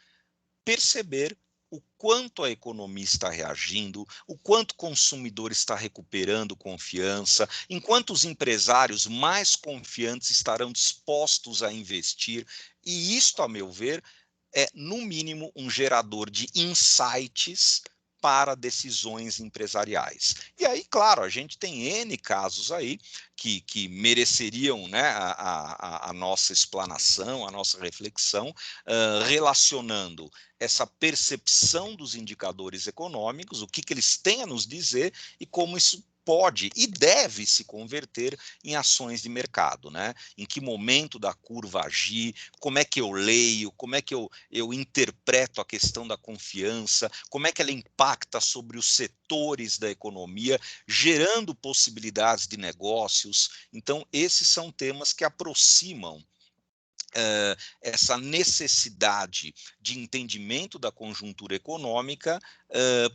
perceber o quanto a economia está reagindo, o quanto o consumidor está recuperando confiança, enquanto os empresários mais confiantes estarão dispostos a investir. E isto, a meu ver, é, no mínimo, um gerador de insights para decisões empresariais. E aí, claro, a gente tem N casos aí que mereceriam, né, a nossa explanação, a nossa reflexão, relacionando essa percepção dos indicadores econômicos, o que eles têm a nos dizer e como isso pode e deve se converter em ações de mercado, né? Em que momento da curva agir, como é que eu leio, como é que eu interpreto a questão da confiança, como é que ela impacta sobre os setores da economia, gerando possibilidades de negócios. Então, esses são temas que aproximam essa necessidade de entendimento da conjuntura econômica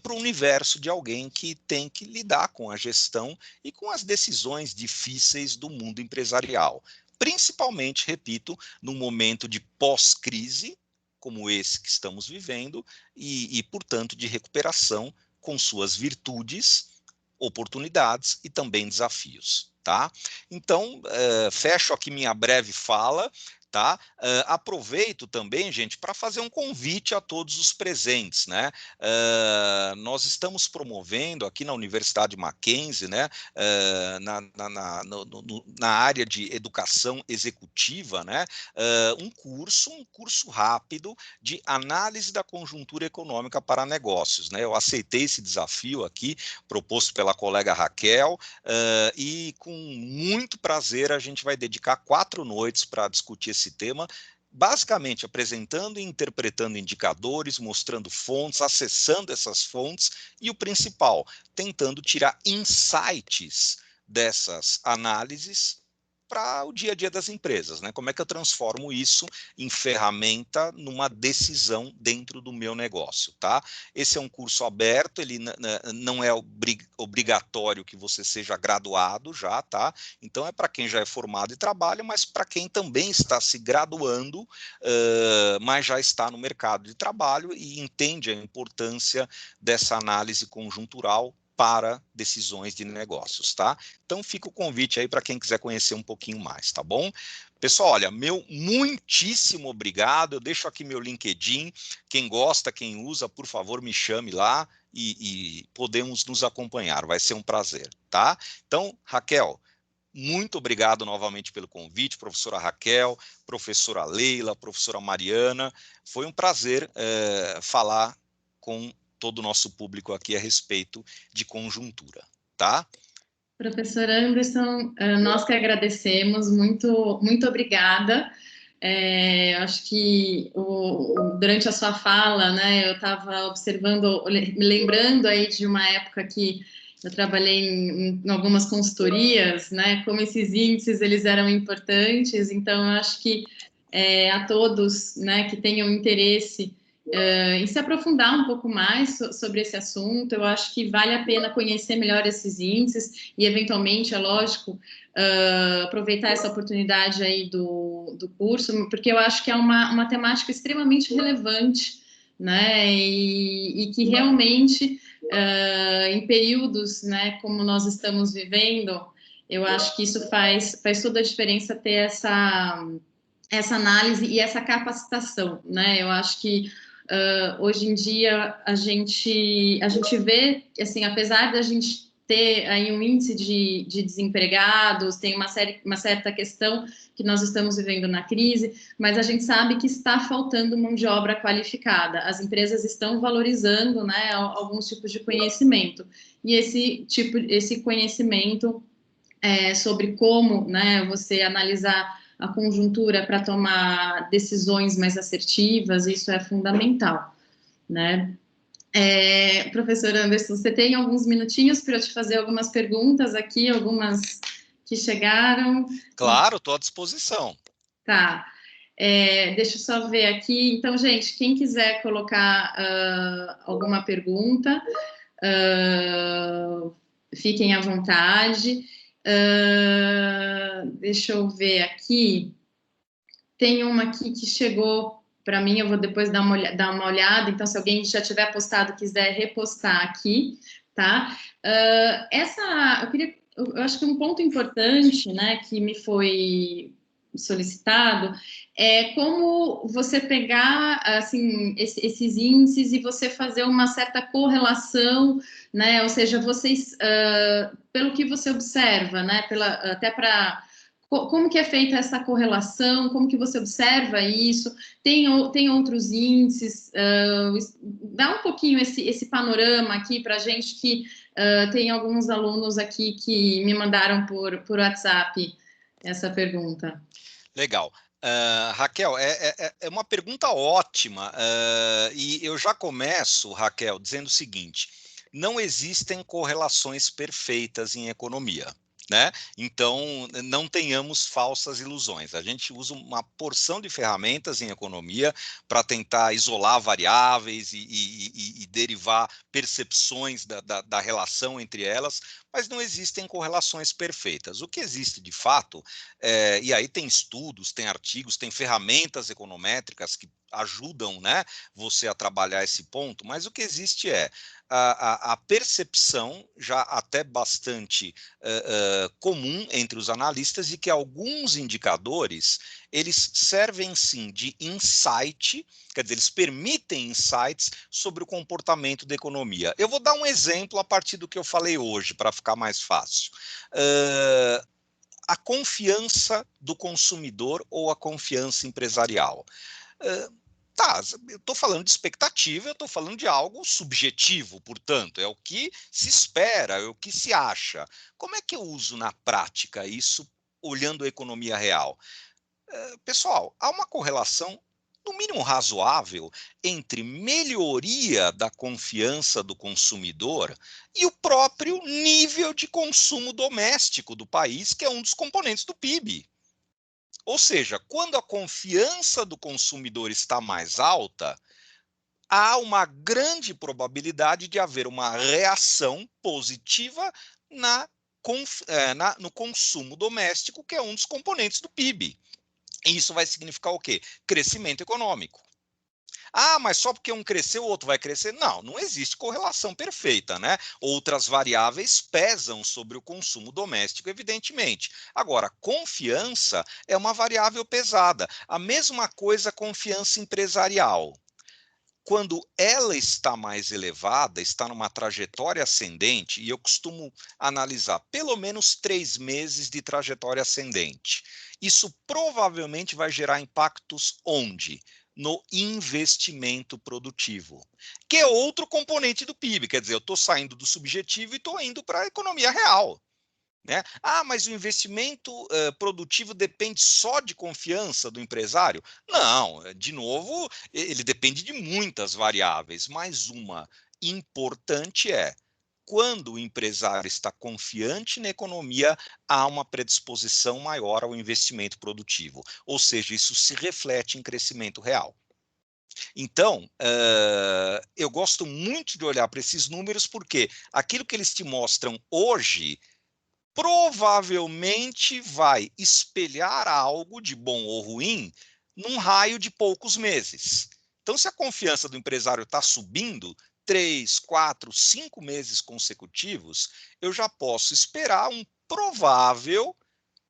para o universo de alguém que tem que lidar com a gestão e com as decisões difíceis do mundo empresarial, principalmente, repito, no momento de pós-crise, como esse que estamos vivendo, e, portanto, de recuperação com suas virtudes, oportunidades e também desafios, tá? Então, fecho aqui minha breve fala, tá? Aproveito também, gente, para fazer um convite a todos os presentes, né? Nós estamos promovendo aqui na Universidade Mackenzie, né? Na área de educação executiva, né? Um curso rápido de análise da conjuntura econômica para negócios, né? Eu aceitei esse desafio aqui, proposto pela colega Raquel, e com muito prazer a gente vai dedicar 4 noites para discutir esse tema, basicamente apresentando e interpretando indicadores, mostrando fontes, acessando essas fontes e o principal, tentando tirar insights dessas análises para o dia a dia das empresas, né? Como é que eu transformo isso em ferramenta numa decisão dentro do meu negócio, tá? Esse é um curso aberto, ele não é obrigatório que você seja graduado já, tá? Então é para quem já é formado e trabalha, mas para quem também está se graduando, mas já está no mercado de trabalho e entende a importância dessa análise conjuntural para decisões de negócios, tá? Então fica o convite aí para quem quiser conhecer um pouquinho mais, tá bom? Pessoal, olha, meu muitíssimo obrigado, eu deixo aqui meu LinkedIn, quem gosta, quem usa, por favor, me chame lá e podemos nos acompanhar, vai ser um prazer, tá? Então, Raquel, muito obrigado novamente pelo convite, professora Raquel, professora Leila, professora Mariana, foi um prazer falar com todo o nosso público aqui a respeito de conjuntura, tá? Professor Anderson, nós que agradecemos, muito obrigada. Acho que durante a sua fala, né, eu estava observando, me lembrando aí de uma época que eu trabalhei em algumas consultorias, né, como esses índices eles eram importantes, então eu acho que a todos, né, que tenham interesse em se aprofundar um pouco mais sobre esse assunto, eu acho que vale a pena conhecer melhor esses índices e, eventualmente, é lógico, aproveitar essa oportunidade aí do curso, porque eu acho que é uma temática extremamente relevante, né, e que realmente, em períodos, né, como nós estamos vivendo, eu acho que isso faz toda a diferença ter essa análise e essa capacitação, né, eu acho que hoje em dia a gente vê, assim, apesar da gente ter aí um índice de desempregados, tem uma certa questão que nós estamos vivendo na crise, mas a gente sabe que está faltando mão de obra qualificada. As empresas estão valorizando, né, alguns tipos de conhecimento. E esse conhecimento sobre como, né, você analisar a conjuntura para tomar decisões mais assertivas, isso é fundamental, né? Professor Anderson, você tem alguns minutinhos para eu te fazer algumas perguntas aqui, algumas que chegaram? Claro, estou à disposição. Tá. Deixa eu só ver aqui. Então, gente, quem quiser colocar alguma pergunta, fiquem à vontade. Deixa eu ver aqui. Tem uma aqui que chegou para mim, eu vou depois dar uma olhada, então se alguém já tiver postado, quiser repostar aqui, tá? Eu acho que um ponto importante, né, que me foi solicitado é como você pegar, assim, esses índices e você fazer uma certa correlação, né, ou seja, vocês, pelo que você observa, né, até para como que é feita essa correlação, como que você observa isso, tem outros índices, dá um pouquinho esse panorama aqui para a gente, que tem alguns alunos aqui que me mandaram por WhatsApp essa pergunta. Legal. Raquel, é uma pergunta ótima, e eu já começo, Raquel, dizendo o seguinte: não existem correlações perfeitas em economia. né? Então, não tenhamos falsas ilusões. A gente usa uma porção de ferramentas em economia para tentar isolar variáveis e derivar percepções da relação entre elas, mas não existem correlações perfeitas. O que existe de fato, e aí tem estudos, tem artigos, tem ferramentas econométricas que ajudam, né, você a trabalhar esse ponto, mas o que existe é a percepção, já até bastante comum entre os analistas, de que alguns indicadores eles servem sim de insight, quer dizer, eles permitem insights sobre o comportamento da economia. Eu vou dar um exemplo a partir do que eu falei hoje, para ficar mais fácil. A confiança do consumidor ou a confiança empresarial. Tá, eu estou falando de expectativa, eu estou falando de algo subjetivo, portanto, é o que se espera, é o que se acha. Como é que eu uso na prática isso, olhando a economia real? Pessoal, há uma correlação, no mínimo razoável, entre melhoria da confiança do consumidor e o próprio nível de consumo doméstico do país, que é um dos componentes do PIB. Ou seja, quando a confiança do consumidor está mais alta, há uma grande probabilidade de haver uma reação positiva no consumo doméstico, que é um dos componentes do PIB. E isso vai significar o quê? Crescimento econômico. Ah, mas só porque um cresceu, o outro vai crescer? Não, não existe correlação perfeita, né? Outras variáveis pesam sobre o consumo doméstico, evidentemente. Agora, confiança é uma variável pesada. A mesma coisa confiança empresarial. Quando ela está mais elevada, está numa trajetória ascendente, e eu costumo analisar pelo menos 3 meses de trajetória ascendente. Isso provavelmente vai gerar impactos onde? No investimento produtivo, que é outro componente do PIB. Quer dizer, eu estou saindo do subjetivo e estou indo para a economia real. Né? Ah, mas o investimento produtivo depende só de confiança do empresário? Não, de novo, ele depende de muitas variáveis, mas uma importante é: quando o empresário está confiante na economia, há uma predisposição maior ao investimento produtivo, ou seja, isso se reflete em crescimento real. Então, eu gosto muito de olhar para esses números, porque aquilo que eles te mostram hoje provavelmente vai espelhar algo de bom ou ruim num raio de poucos meses. Então, se a confiança do empresário está subindo 3, 4, 5 meses consecutivos, eu já posso esperar um provável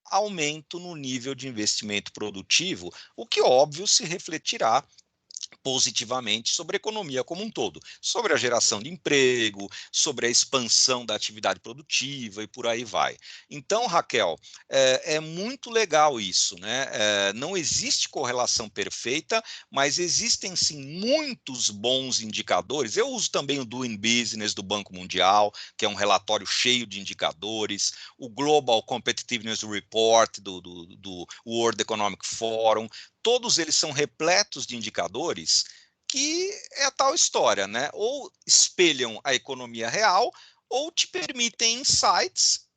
aumento no nível de investimento produtivo, o que, óbvio, se refletirá positivamente sobre a economia como um todo, sobre a geração de emprego, sobre a expansão da atividade produtiva e por aí vai. Então, Raquel, é muito legal isso, né? Não existe correlação perfeita, mas existem sim muitos bons indicadores. Eu uso também o Doing Business do Banco Mundial, que é um relatório cheio de indicadores, o Global Competitiveness Report do World Economic Forum. Todos eles são repletos de indicadores que é a tal história, né? Ou espelham a economia real, ou te permitem insights,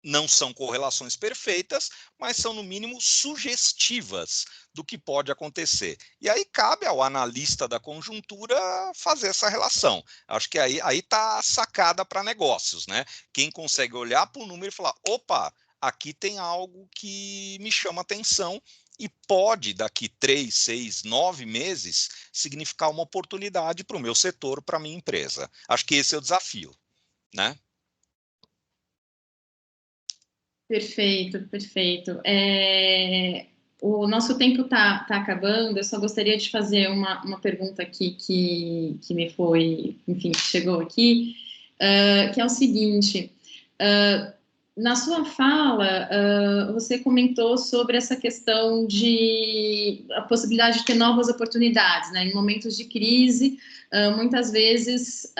não são correlações perfeitas, mas são, no mínimo, sugestivas do que pode acontecer. E aí cabe ao analista da conjuntura fazer essa relação. Acho que aí está a sacada para negócios, né? Quem consegue olhar para o número e falar, opa, aqui tem algo que me chama atenção, e pode, daqui 3, 6, 9 meses, significar uma oportunidade para o meu setor, para a minha empresa. Acho que esse é o desafio, né? Perfeito, perfeito. O nosso tempo tá acabando, eu só gostaria de fazer uma pergunta aqui que me foi, enfim, que chegou aqui, que é o seguinte: na sua fala, você comentou sobre essa questão de a possibilidade de ter novas oportunidades, né? Em momentos de crise, muitas vezes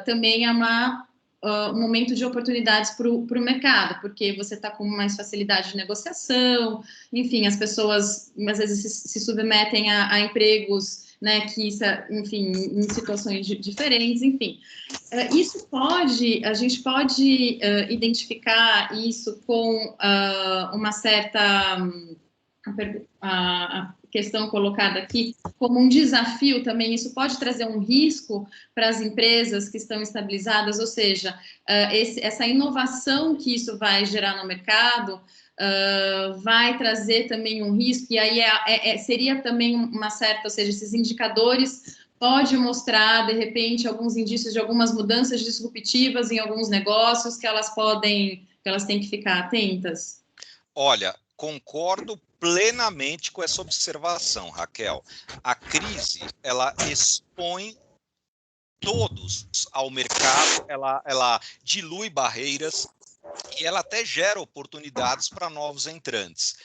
também há um momento de oportunidades para o mercado, porque você está com mais facilidade de negociação, enfim, as pessoas às vezes se submetem a empregos né, que isso, enfim, em situações diferentes, enfim. A gente pode identificar isso com uma certa... a questão colocada aqui como um desafio também, isso pode trazer um risco para as empresas que estão estabilizadas, ou seja, essa inovação que isso vai gerar no mercado vai trazer também um risco, e aí seria também uma certa, ou seja, esses indicadores pode mostrar, de repente, alguns indícios de algumas mudanças disruptivas em alguns negócios que elas têm que ficar atentas? Olha, concordo plenamente com essa observação, Raquel. A crise, ela expõe todos ao mercado, ela dilui barreiras e ela até gera oportunidades para novos entrantes.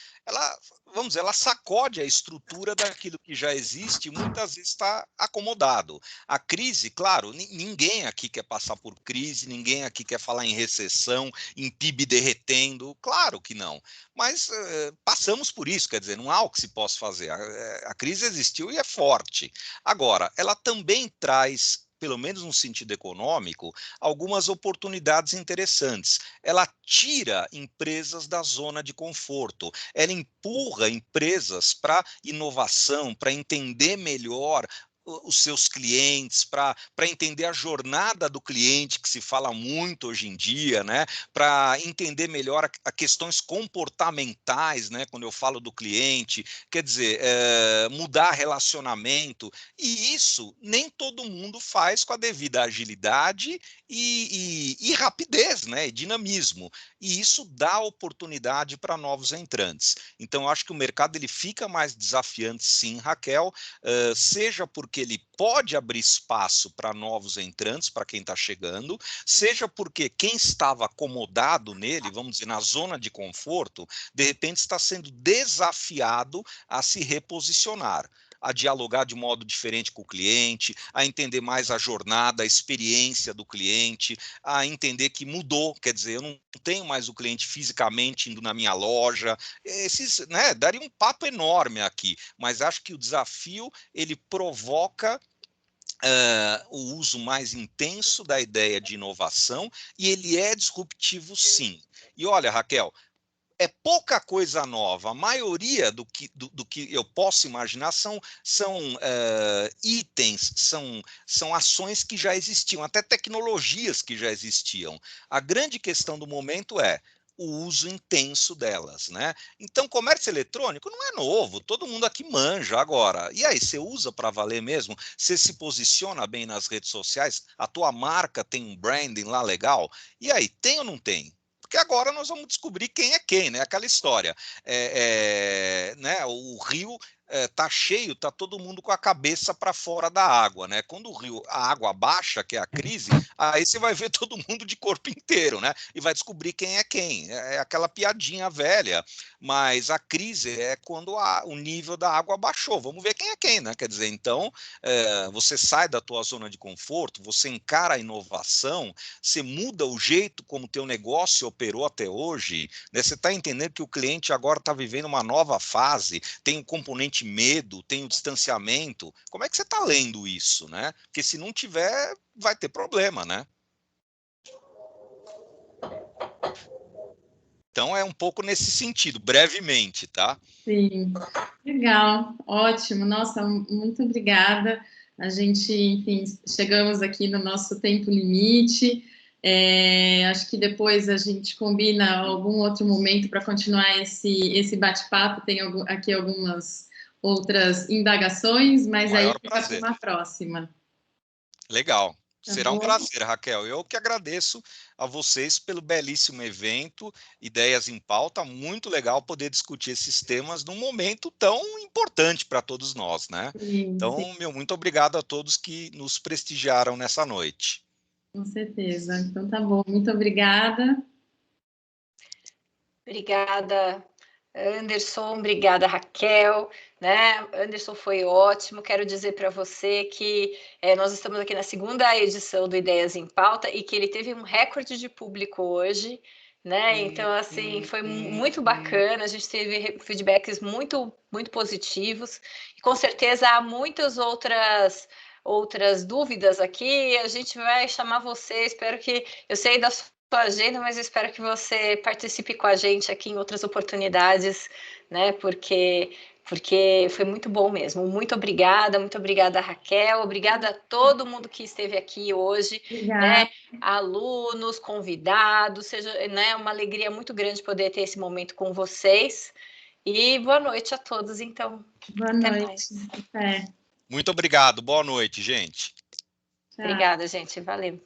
Vamos dizer, ela sacode a estrutura daquilo que já existe e muitas vezes está acomodado. A crise, claro, ninguém aqui quer passar por crise, ninguém aqui quer falar em recessão, em PIB derretendo, claro que não. Mas passamos por isso, quer dizer, não há o que se possa fazer. A crise existiu e é forte. Agora, ela também traz, pelo menos no sentido econômico, algumas oportunidades interessantes. Ela tira empresas da zona de conforto, ela empurra empresas para inovação, para entender melhor os seus clientes, para entender a jornada do cliente, que se fala muito hoje em dia, né? Para entender melhor a questões comportamentais, né? Quando eu falo do cliente, quer dizer, mudar relacionamento, e isso nem todo mundo faz com a devida agilidade e rapidez, né? E dinamismo. E isso dá oportunidade para novos entrantes. Então, eu acho que o mercado ele fica mais desafiante, sim, Raquel, seja porque ele pode abrir espaço para novos entrantes, para quem está chegando, seja porque quem estava acomodado nele, vamos dizer, na zona de conforto, de repente está sendo desafiado a se reposicionar, a dialogar de modo diferente com o cliente, a entender mais a jornada, a experiência do cliente, a entender que mudou, quer dizer, eu não tenho mais o cliente fisicamente indo na minha loja, né, daria um papo enorme aqui, mas acho que o desafio, ele provoca o uso mais intenso da ideia de inovação, e ele é disruptivo, sim. E olha, Raquel, é pouca coisa nova. A maioria do que eu posso imaginar são itens, são ações que já existiam, até tecnologias que já existiam. A grande questão do momento é o uso intenso delas, né? Então, comércio eletrônico não é novo, todo mundo aqui manja agora. E aí, você usa para valer mesmo? Você se posiciona bem nas redes sociais? A tua marca tem um branding lá legal? E aí, tem ou não tem? Porque agora nós vamos descobrir quem é quem, né? Aquela história. Né? O rio tá cheio, tá todo mundo com a cabeça para fora da água, né? Quando a água baixa, que é a crise, aí você vai ver todo mundo de corpo inteiro, né? E vai descobrir quem é quem. É aquela piadinha velha, mas a crise é quando o nível da água baixou. Vamos ver quem é quem, né? Quer dizer, então, você sai da tua zona de conforto, você encara a inovação, você muda o jeito como o teu negócio operou até hoje, né? Você está entendendo que o cliente agora está vivendo uma nova fase, tem um componente medo, tem o distanciamento. Como é que você está lendo isso, né? Porque se não tiver, vai ter problema, né? Então é um pouco nesse sentido, brevemente, tá? Sim, legal, ótimo. Nossa, muito obrigada. A gente, enfim, chegamos aqui no nosso tempo limite. Acho que depois a gente combina algum outro momento para continuar esse bate-papo. Tem aqui algumas outras indagações, mas aí Maior fica para prazer. uma próxima. Legal. Tá Será um bom? prazer, Raquel. Eu que agradeço a vocês pelo belíssimo evento, Ideias em Pauta. Muito legal poder discutir esses temas num momento tão importante para todos nós, né? Sim, sim, Então, muito obrigado a todos que nos prestigiaram nessa noite. com certeza. Então tá bom. Muito obrigada. Obrigada, Anderson, obrigada, Raquel, né? Anderson foi ótimo. Quero dizer para você que nós estamos aqui na segunda edição do Ideias em Pauta e que ele teve um recorde de público hoje, né? Então, assim, foi muito bacana, a gente teve feedbacks muito, muito positivos, e com certeza há muitas outras dúvidas aqui, a gente vai chamar você, espero que, eu sei da sua agenda, mas eu espero que você participe com a gente aqui em outras oportunidades, né? Porque foi muito bom mesmo. Muito obrigada, Raquel, obrigada a todo mundo que esteve aqui hoje, né? Alunos, convidados, seja, né, uma alegria muito grande poder ter esse momento com vocês. E boa noite a todos, então. Boa Até noite. mais. Até. Muito obrigado. Boa noite, gente. Obrigada, gente. Valeu.